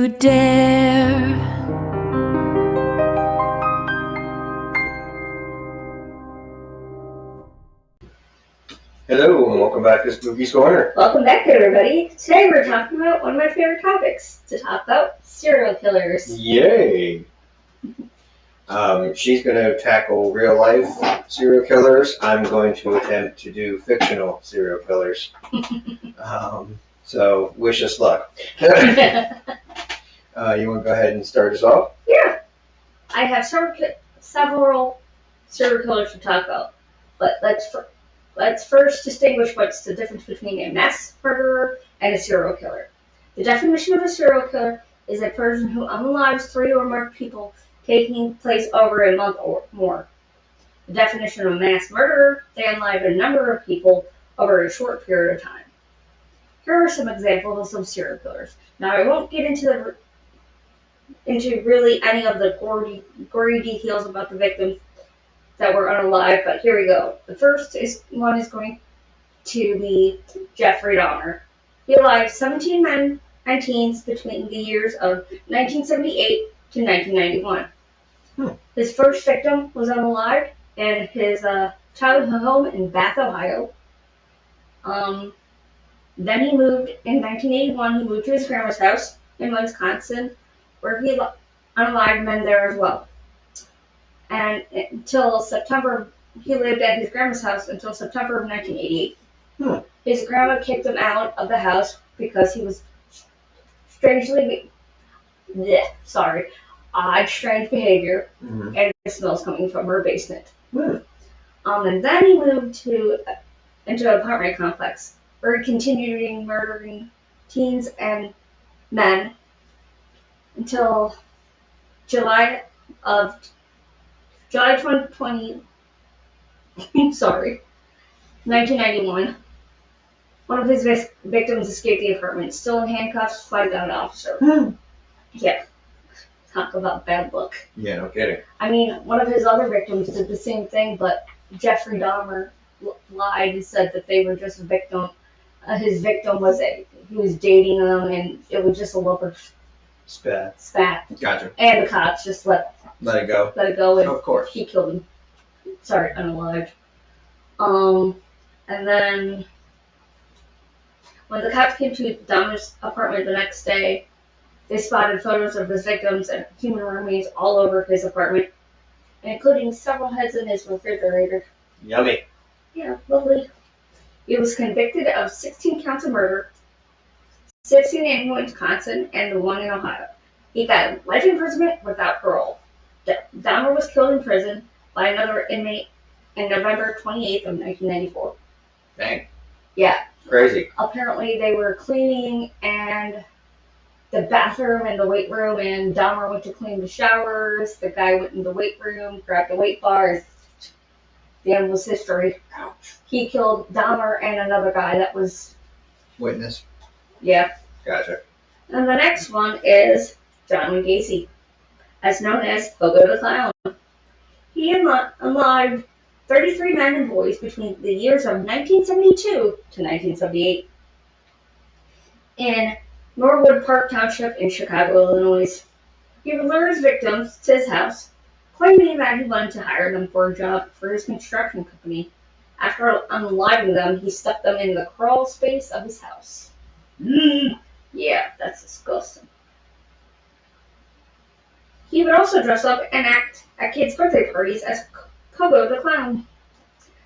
you dare. Hello, and welcome back to Spooky's Corner. Welcome back, everybody. Today we're talking about one of my favorite topics to talk about: serial killers. Yay! She's going to tackle real life serial killers. I'm going to attempt to do fictional serial killers. So wish us luck. You want to go ahead and start us off? Yeah, I have several serial killers to talk about, but let's first distinguish what's the difference between a mass murderer and a serial killer. The definition of a serial killer is a person who unalives 3 or more people, taking place over a month or more. The definition of a mass murderer: they unalive a number of people over a short period of time. Here are some examples of some serial killers. Now, I won't get into really any of the gory details about the victims that were unalive, but here we go. The first one is going to be Jeffrey Dahmer. He alived 17 men and teens between the years of 1978 to 1991. His first victim was unalived in his childhood home in Bath, Ohio. Then he moved in 1981. He moved to his grandma's house in Wisconsin, where he unalived men there as well. And until September, he lived at his grandma's house until September of 1988. His grandma kicked him out of the house because he was odd, strange behavior, and the smells coming from her basement. And then he moved into an apartment complex where he continued murdering teens and men until July 2020, 1991. One of his victims escaped the apartment, still in handcuffs, flagged down an officer. Yeah. Talk about bad luck. Yeah, no kidding. I mean, one of his other victims did the same thing, but Jeffrey Dahmer lied and said that they were just a victim. His victim he was dating them, and it was just a lump of spat. Gotcha. And the cops just let it go. And of course. He killed him. Sorry, unalived. And then when the cops came to Dahmer's apartment the next day, they spotted photos of his victims and human remains all over his apartment, including several heads in his refrigerator. Yummy. Yeah, lovely. He was convicted of 16 counts of murder, 16 in Wisconsin, and the 1 in Ohio. He got life imprisonment without parole. Dahmer was killed in prison by another inmate on November 28th of 1994. Dang. Yeah. Crazy. Apparently they were cleaning and the bathroom and the weight room, and Dahmer went to clean the showers. The guy went in the weight room, grabbed the weight bar. The end was history. Ouch. He killed Dahmer and another guy that was... Witness. Yeah. Gotcha. And the next one is John Wayne Gacy, as known as Pogo the Clown. He unalived 33 men and boys between the years of 1972 to 1978 in Norwood Park Township in Chicago, Illinois. He would lure his victims to his house, claiming that he wanted to hire them for a job for his construction company. After unaliving them, he stuffed them in the crawl space of his house. Yeah, that's disgusting. He would also dress up and act at kids' birthday parties as Pogo the Clown.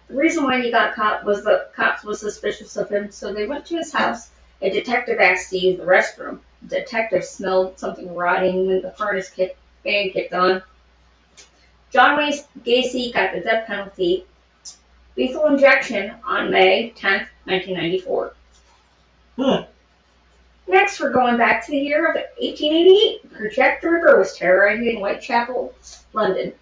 The reason why he got caught was the cops were suspicious of him, so they went to his house. A detective asked to use the restroom. The detective smelled something rotting when the furnace fan kicked on. John Wayne Gacy got the death penalty, lethal injection, on May 10th, 1994. Next, we're going back to the year of 1888, where Jack the Ripper was terrorizing Whitechapel, London.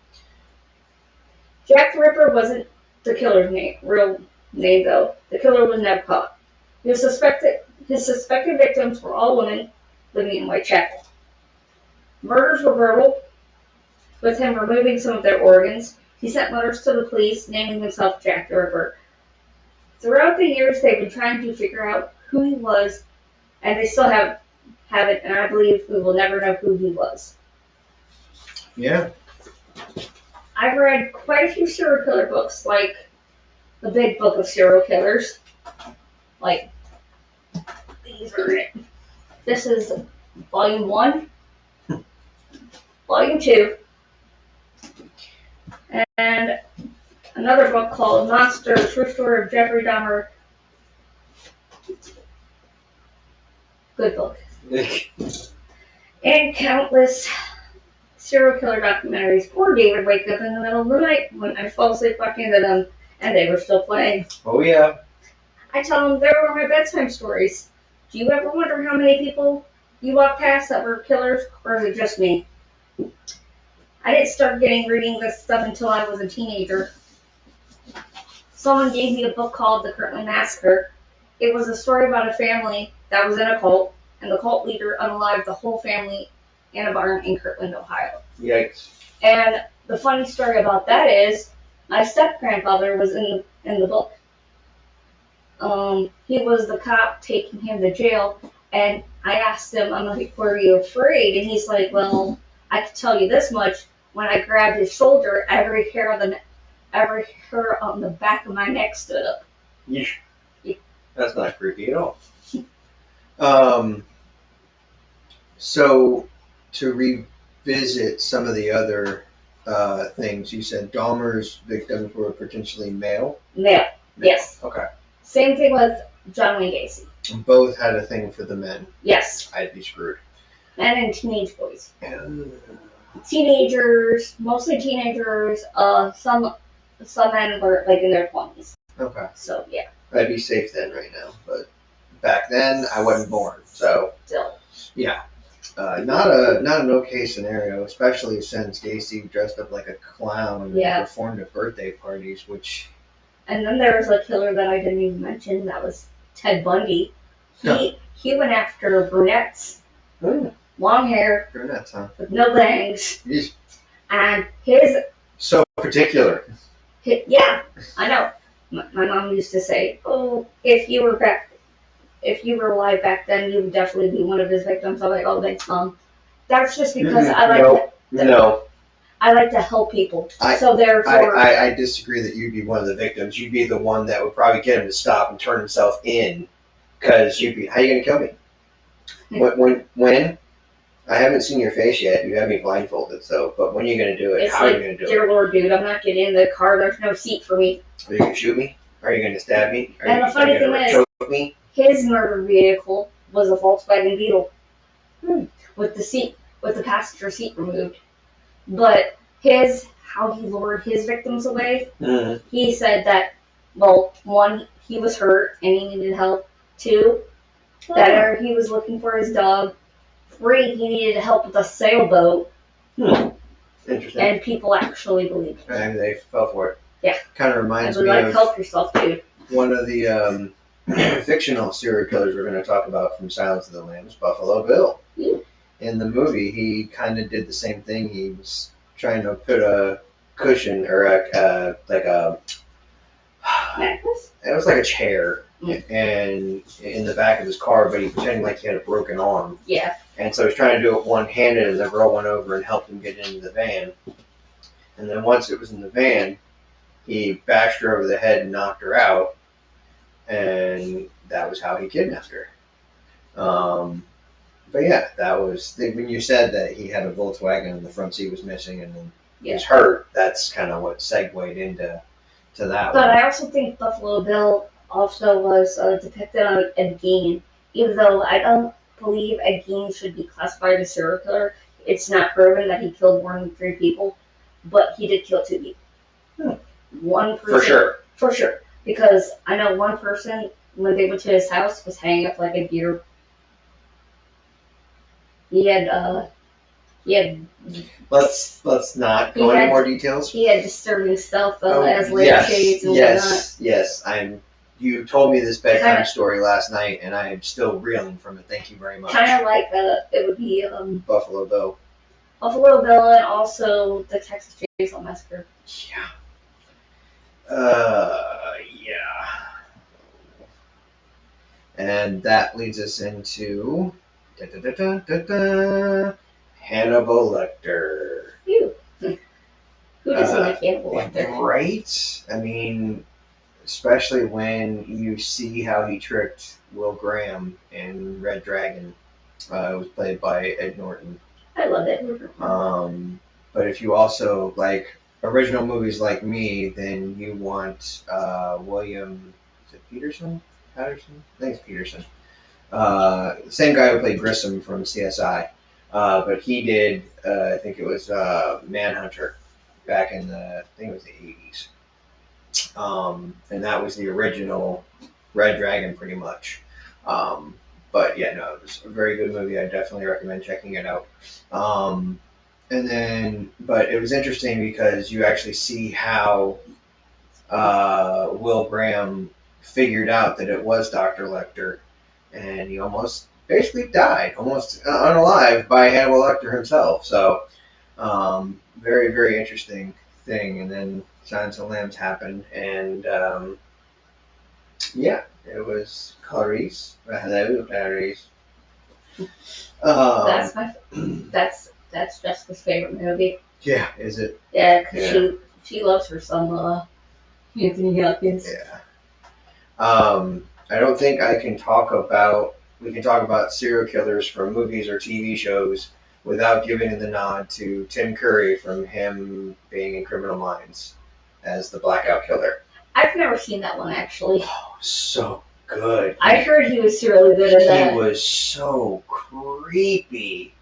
Jack the Ripper wasn't the killer's real name, though. The killer was never caught. His suspected victims were all women living in Whitechapel. Murders were brutal, with him removing some of their organs. He sent letters to the police naming himself Jack the Ripper. Throughout the years, they've been trying to figure out who he was, and they still have have it, and I believe we will never know who he was. Yeah. I've read quite a few serial killer books, like the Big Book of Serial Killers. Like, these are it. This is Volume 1, Volume 2, and another book called Monster, True Story of Jeffrey Dahmer. Good book. And countless serial killer documentaries. Poor David wake up in the middle of the night when I fall asleep watching them, and they were still playing. Oh yeah. I tell him they were my bedtime stories. Do you ever wonder how many people you walk past that were killers, or is it just me? I didn't start reading this stuff until I was a teenager. Someone gave me a book called The Kirtland Massacre. It was a story about a family that was in a cult, and the cult leader unalived the whole family in a barn in Kirtland, Ohio. Yikes. And the funny story about that is, my step-grandfather was in the book. He was the cop taking him to jail, and I asked him, I'm like, were you afraid? And he's like, well, I can tell you this much. When I grabbed his shoulder, every hair on the back of my neck stood up. Yeesh. That's not creepy at all. So, to revisit some of the other things, you said Dahmer's victims were potentially male? Male, yes. Okay. Same thing with John Wayne Gacy. Both had a thing for the men. Yes. I'd be screwed. Men and teenage boys. Teenagers, mostly teenagers. Some men were like in their 20s. Okay. So yeah. I'd be safe then right now, but back then I wasn't born, so Still. yeah. Not an okay scenario, especially since Gacy dressed up like a clown and performed at birthday parties, which. And then there was a killer that I didn't even mention. That was Ted Bundy. He went after brunettes, long hair, brunettes, huh? with no bangs, Jeez. and his. So particular. Yeah, I know. My mom used to say, "Oh, if you were alive back then, you would definitely be one of his victims." I'm like, "Oh, thanks, Mom." That's just because I like I like to help people. So therefore, I disagree that you'd be one of the victims. You'd be the one that would probably get him to stop and turn himself in, because you'd be. How are you gonna kill me? When? I haven't seen your face yet. You have me blindfolded, so. But when are you gonna do it? It's How like, are you gonna do dear Lord, dude, I'm not getting in the car. There's no seat for me. Are you gonna shoot me? Are you gonna stab me? And the funny thing is, his murder vehicle was a Volkswagen Beetle with the passenger seat removed. But how he lured his victims away, he said that, well, 1, he was hurt and he needed help. 2, that he was looking for his dog. 3, he needed help with a sailboat. Interesting. And people actually believed it. And they fell for it. Yeah. Kind of reminds me like of help yourself too. One of the fictional serial killers we're going to talk about from Silence of the Lambs, Buffalo Bill. In the movie, he kind of did the same thing. He was trying to put a cushion or like a necklace? It was like a chair, and in the back of his car, but he pretended like he had a broken arm. Yeah. And so he was trying to do it one-handed, and the girl went over and helped him get into the van. And then once it was in the van, he bashed her over the head and knocked her out, and that was how he kidnapped her. But yeah, that was when you said that he had a Volkswagen and the front seat was missing, and then he was hurt. That's kind of what segued into that. But I also think Buffalo Bill also was depicted on Ed Gein, even though I don't believe Ed Gein should be classified as a serial killer. It's not proven that he killed more than 3 people, but he did kill 2 people. One person, for sure, because I know one person when they went to his house was hanging up like a deer. He had. Let's not go into more details. He had disturbing stuff as lampshades and whatnot. Yes. You told me this bedtime story last night, and I am still reeling from it. Thank you very much. Kind of like it would be Buffalo Bill. Buffalo Bill, and also the Texas Chainsaw Massacre. Yeah. Yeah. And that leads us into Da-da-da-da-da-da. Hannibal Lecter. Ew. Who doesn't like Hannibal Lecter? Right? I mean, especially when you see how he tricked Will Graham in Red Dragon. It was played by Ed Norton. I love it. But if you also like original movies like me, then you want William, is it Peterson? Patterson? I think it's Peterson. Same guy who played Grissom from CSI. But he did, I think it was Manhunter back in I think it was the 80s. And that was the original Red Dragon pretty much. But yeah, no, it was a very good movie. I definitely recommend checking it out. But it was interesting because you actually see how Will Graham figured out that it was Dr. Lecter, and he almost basically died, almost unalive by Hannibal Lecter himself. So, very, very interesting thing. And then Silence of the Lambs happened, and yeah, it was Clarice. Hello, Clarice. That's Jessica's favorite movie. Yeah, is it? Yeah, because she loves her son, Anthony Hopkins. Yeah. I don't think we can talk about serial killers from movies or TV shows without giving the nod to Tim Curry from him being in Criminal Minds as the Blackout Killer. I've never seen that one, actually. Oh, so good. I heard he was really good at that. He was so creepy.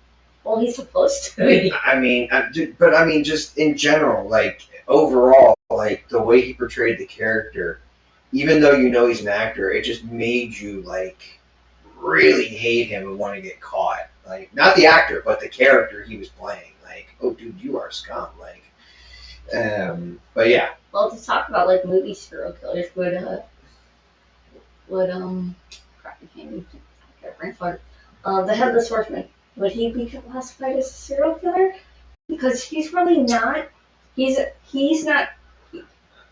Well, he's supposed to be. Just in general, like, overall, like, the way he portrayed the character, even though you know he's an actor, it just made you, like, really hate him and want to get caught. Like, not the actor, but the character he was playing. Like, oh, dude, you are scum. Like, but yeah. Well, to talk about, like, movie serial killers crap, I can't brain fart. The Headless Horseman. Would he be classified as a serial killer? Because he's really not. He's not.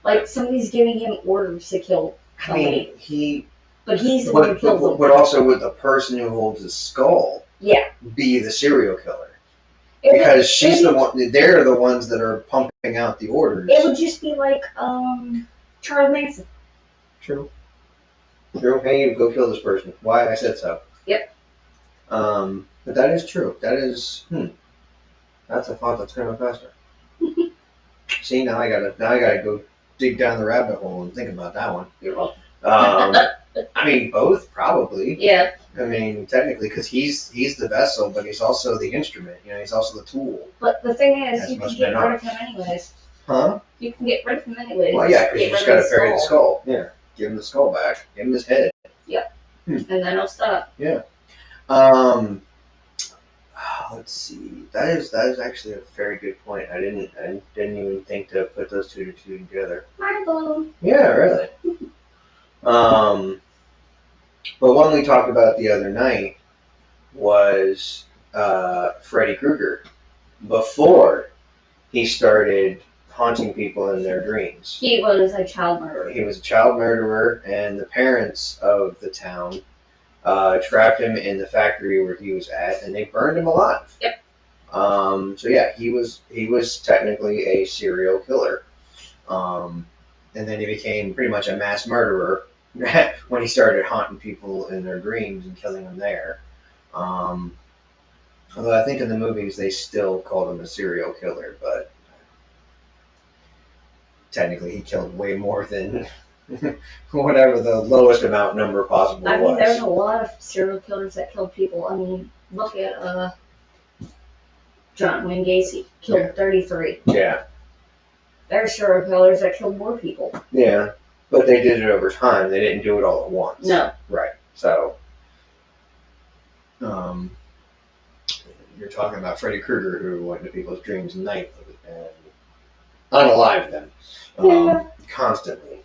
Like, somebody's giving him orders to kill somebody. But he's the one who kills them. But also, would the person who holds the skull be the serial killer? Because she's the one. They're the ones that are pumping out the orders. It would just be like Charles Manson. True. Hey, go kill this person. Why? I said so. Yep. But that is true. That is. That's a thought that's coming faster. See, now I gotta go dig down the rabbit hole and think about that one. You're welcome. I mean, both probably. Yeah. I mean, technically, because he's the vessel, but he's also the instrument. You know, he's also the tool. But the thing is, you can get rid of him anyways. Huh? You can get rid of him anyways. Well, yeah, because you just gotta bury the skull. Yeah. Give him the skull back. Give him his head. Yep. And then he'll stop. Yeah. Let's see. That is actually a very good point. I didn't even think to put those two together. Mind Yeah, really. But one we talked about the other night was Freddy Krueger before he started haunting people in their dreams. He was a child murderer. He was a child murderer, and the parents of the town trapped him in the factory where he was at, and they burned him alive. Yep. So yeah, he was technically a serial killer. And then he became pretty much a mass murderer when he started haunting people in their dreams and killing them there. Although I think in the movies they still called him a serial killer, but technically he killed way more than whatever the lowest number possible was. I mean, there's a lot of serial killers that killed people. I mean, look at John Wayne Gacy, killed 33. Yeah. There are serial killers that killed more people. Yeah, but they did it over time. They didn't do it all at once. No. Right. So, you're talking about Freddy Krueger, who went into people's dreams nightly and unalived them constantly.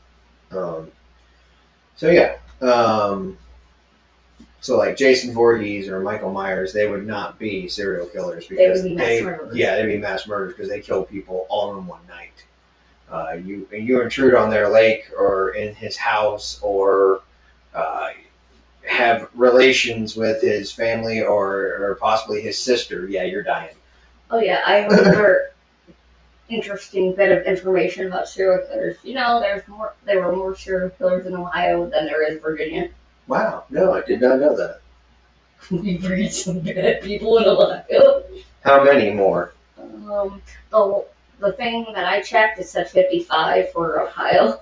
So yeah. So like Jason Voorhees or Michael Myers, they would not be serial killers because they would be mass murderers. Yeah, they'd be mass murderers because they kill people all in one night. You intrude on their lake or in his house or have relations with his family or possibly his sister, yeah, you're dying. Oh yeah, I have another interesting bit of information about serial killers. You know, there were more serial killers in Ohio than there is Virginia. Wow, no, I did not know that. We breed some bad people in Ohio. How many more? The thing that I checked, it said 55 for Ohio.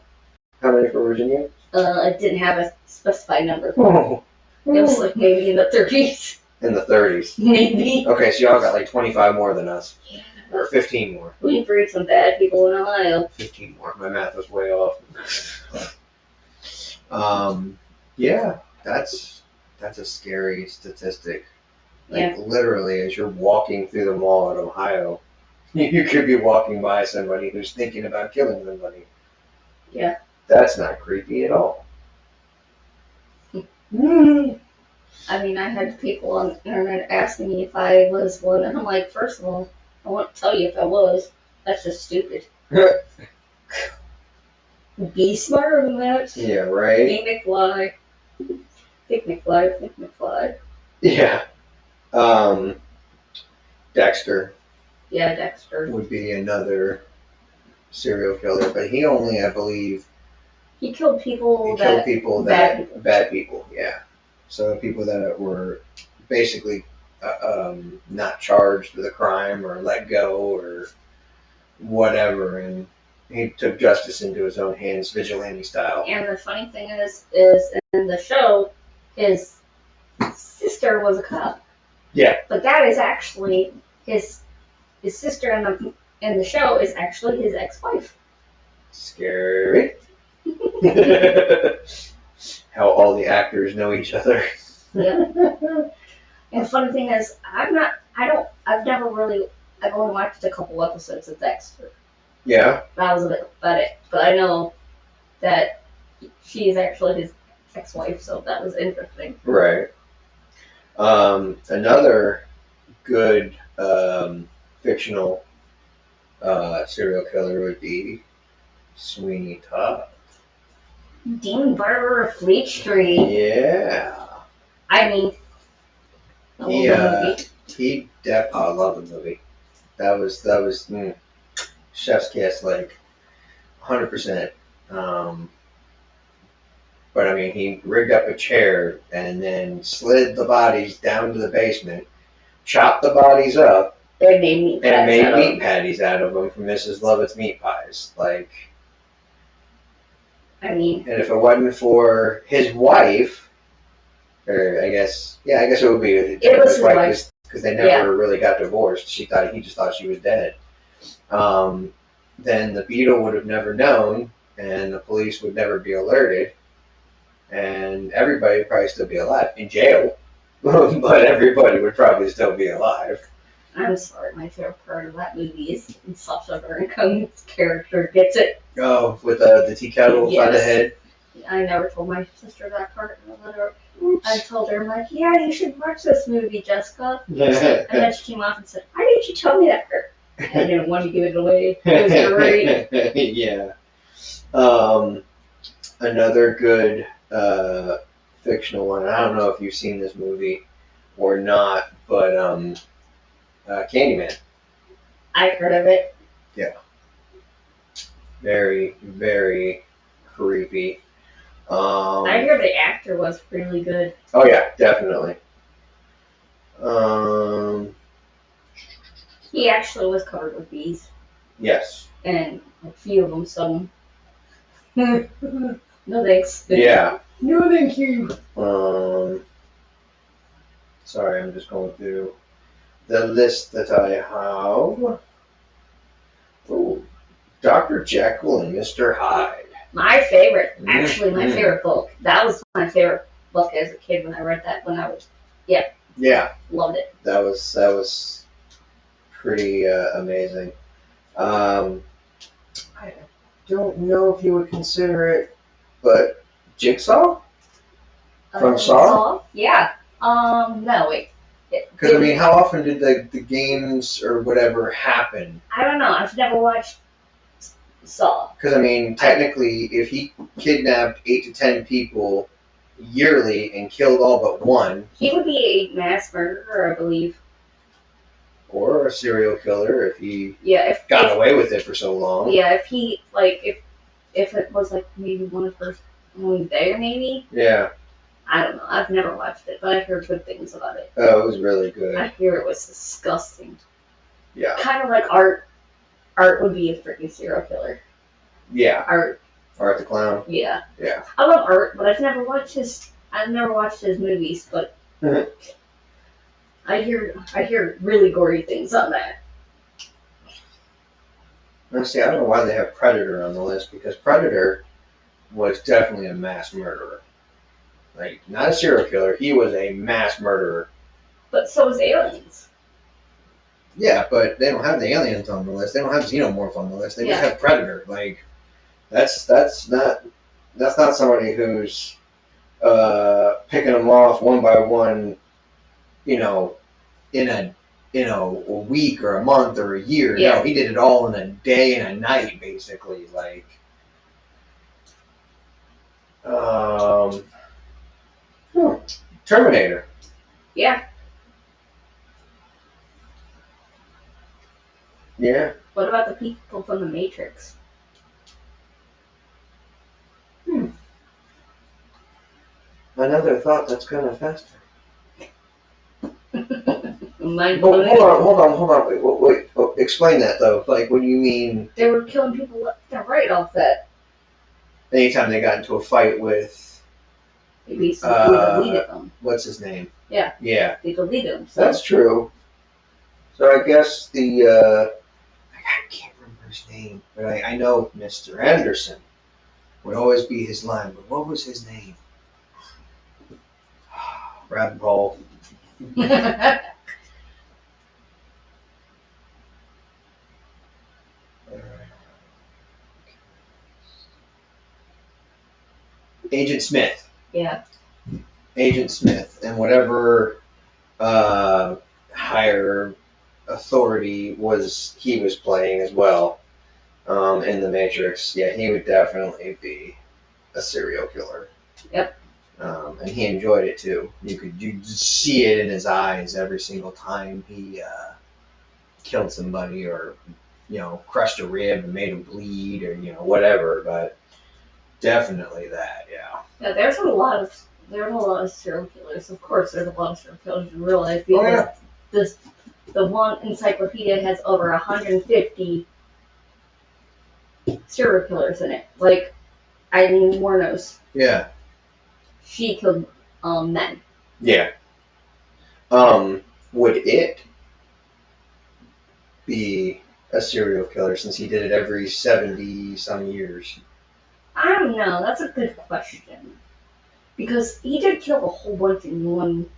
How many for Virginia? It didn't have a specified number. Oh. It was like maybe in the 30s. In the 30s. Maybe. Okay, so y'all got like 25 more than us. Yeah. Or 15 more. We breed some bad people in Ohio. 15 more. My math was way off. Yeah, that's a scary statistic. Like literally, as you're walking through the mall in Ohio, you could be walking by somebody who's thinking about killing somebody. Yeah. That's not creepy at all. I mean, I had people on the internet asking me if I was one, and I'm like, first of all, I won't tell you if I was. That's just stupid. Be smarter than that. Yeah, right? Think McFly. Think McFly. Think McFly. Yeah. Dexter. Yeah, Dexter. Would be another serial killer, but he only, I believe, he killed people bad people, yeah. So people that were basically not charged with a crime or let go or whatever, and he took justice into his own hands, vigilante style. And the funny thing is in the show, his sister was a cop. Yeah. But that is actually his sister in the show is actually his ex-wife. Scary. How all the actors know each other. Yeah. And the funny thing is, I've only watched a couple episodes of Dexter. Yeah. That was about it. But I know that she is actually his ex-wife, so that was interesting. Right. Another good fictional serial killer would be Sweeney Todd. Dean Barber of Fleet Street. Yeah. I mean, I love the movie. That was chef's kiss, like 100%. But I mean, he rigged up a chair and then slid the bodies down to the basement, chopped the bodies up, and made meat patties out of them from Mrs. Lovett's Meat Pies. Like, I mean, and if it wasn't for his wife, or I guess it would be it was his wife because they never really got divorced. He just thought she was dead. Then the Beetle would have never known, and the police would never be alerted, and everybody would probably still be alive in jail, but everybody would probably still be alive. I'm sorry, my favorite part of that movie is Sacha Baron Cohen's character gets it. Oh, with the tea kettle by the head? I never told my sister that part. I told her, I'm like, yeah, you should watch this movie, Jessica. And then she came off and said, why didn't you tell me that part? I didn't want to give it away. It was great. Yeah. Another good fictional one. I don't know if you've seen this movie or not, but Candyman. I've heard of it. Yeah. Very, very creepy. I hear the actor was really good. Oh yeah, definitely. He actually was covered with bees. Yes. And a few of them stung. No thanks. Yeah. No thank you. Sorry, I'm just going through the list that I have. Oh, Dr. Jekyll and Mr. Hyde. My favorite, actually my favorite book. That was my favorite book as a kid when I read that when I was, Yeah. Loved it. That was pretty amazing. I don't know if you would consider it, but Jigsaw? From Saw? Yeah. No, wait. Because, I mean, how often did the games or whatever happen? I don't know. I've never watched Saw. Because, I mean, technically, if he kidnapped 8 to 10 people yearly and killed all but one, He would be a mass murderer, I believe. or a serial killer if he Yeah, got away with it for so long. Yeah, if he if it was like maybe one of her only there, maybe. Yeah. I don't know. I've never watched it, but I heard good things about it. Oh, it was really good. I hear it was disgusting. Yeah. Kind of like Art. Art would be a freaking serial killer. Yeah. Art. Art the Clown. Yeah. Yeah. I love Art, but I've never watched his movies, but I hear really gory things on that. Honestly, I don't know why they have Predator on the list, because Predator was definitely a mass murderer. Like, not a serial killer, he was a mass murderer. But so is Aliens. Yeah, but they don't have the aliens on the list. They don't have Xenomorph on the list. They just have Predator. Like, that's not somebody who's picking them off one by one, in a week or a month or a year. Yeah. No, he did it all in a day and a night, basically. Like, Terminator. Yeah. Yeah. What about the people from the Matrix? Another thought that's kind of faster. Hold on. Wait. Oh, explain that though. Like, what do you mean? They were killing people left and right off that. Anytime they got into a fight with, They basically deleted them. What's his name? Yeah. Yeah. They deleted them. So. That's true. So I guess I can't remember his name, but I know Mr. Anderson would always be his line. But what was his name? Rabbit hole. Agent Smith. Yeah. Agent Smith, and whatever higher authority he was playing as well in the Matrix. Yeah, he would definitely be a serial killer. Yep. And he enjoyed it too. You see it in his eyes every single time he killed somebody, or crushed a rib and made him bleed, or whatever. But definitely that, yeah. Yeah, there's a lot of serial killers. Of course, there's a lot of serial killers in real life, because the one encyclopedia has over 150 serial killers in it. Like Eileen Wuornos. Yeah. She killed men. Yeah. Would it be a serial killer, since he did it every 70 some years? I don't know. That's a good question. Because he did kill a whole bunch in one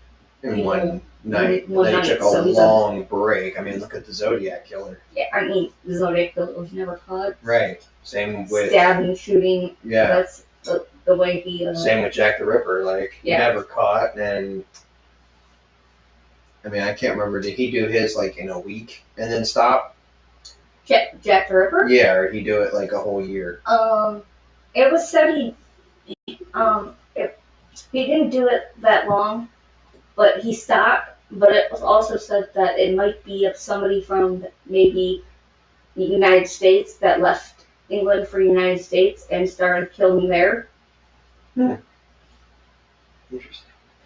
night. One They night, took a so long break. I mean, look at the Zodiac Killer. Yeah, I mean, the Zodiac Killer was never caught. Right. Same with Stabbing, shooting. Yeah. That's the way he. Same with Jack the Ripper. Like, Yeah. never caught. And I mean, I can't remember. Did he do his like in a week and then stop? Jack the Ripper. Yeah, or did he do it like a whole year? It was said he didn't do it that long, but he stopped. But it was also said that it might be of somebody from maybe the United States that left England for the United States and started killing there. Interesting.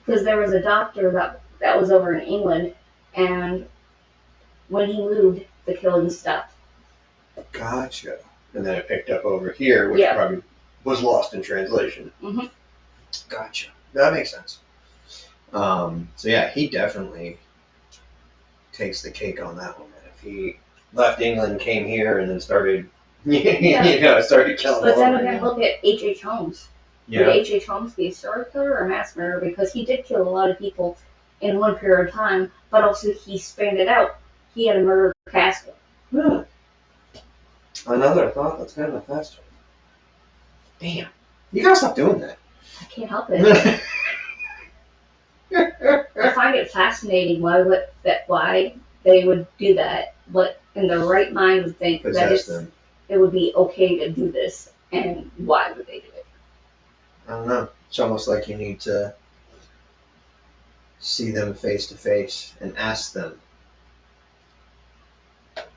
Because there was a doctor that was over in England, and when he moved, the killing stopped. Gotcha. And then it picked up over here, which probably was lost in translation. Mm-hmm. Gotcha. That makes sense. So yeah, he definitely takes the cake on that one. If he left England, came here, and then started, started killing. But then again, look at H.H. Holmes. Yeah. Would H.H. Holmes be a serial killer or a mass murderer? Because he did kill a lot of people in one period of time, but also he spanned it out. He had a murder casket. Another thought that's kind of faster. Damn. You gotta stop doing that. I can't help it. I find it fascinating why they would do that. What in their right mind would think that it would be okay to do this, and why would they do it? I don't know. It's almost like you need to see them face to face and ask them.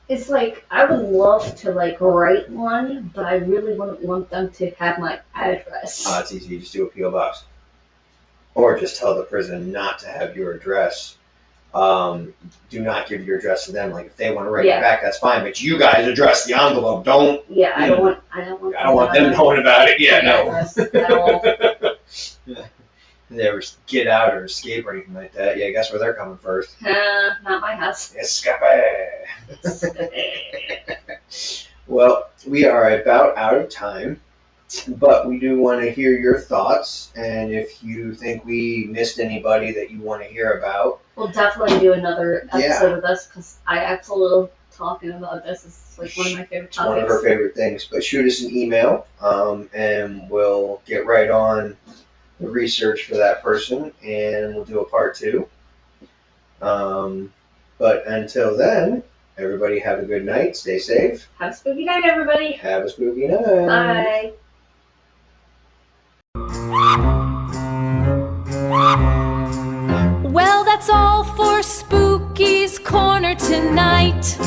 It's like I would love to like write one, but I really wouldn't want them to have my address. It's easy. You just do a P.O. box. Or just tell the prison not to have your address. Do not give your address to them. Like if they want to write you back, that's fine. But you guys address the envelope. Don't. Yeah, I don't want them knowing about it. Yeah, no. At all. They ever get out or escape or anything like that? Yeah, guess where they're coming first? Not my house. Escape. Well, we are about out of time, but we do want to hear your thoughts, and if you think we missed anybody that you want to hear about, we'll definitely do another episode of this because I absolutely love talking about this. It's like one of my favorite topics. One of her favorite things. But shoot us an email, and we'll get right on the research for that person, and we'll do a part 2. But until then, everybody have a good night. Stay safe. Have a spooky night, everybody. Have a spooky night. Bye. Well, that's all for Spooky's Corner tonight.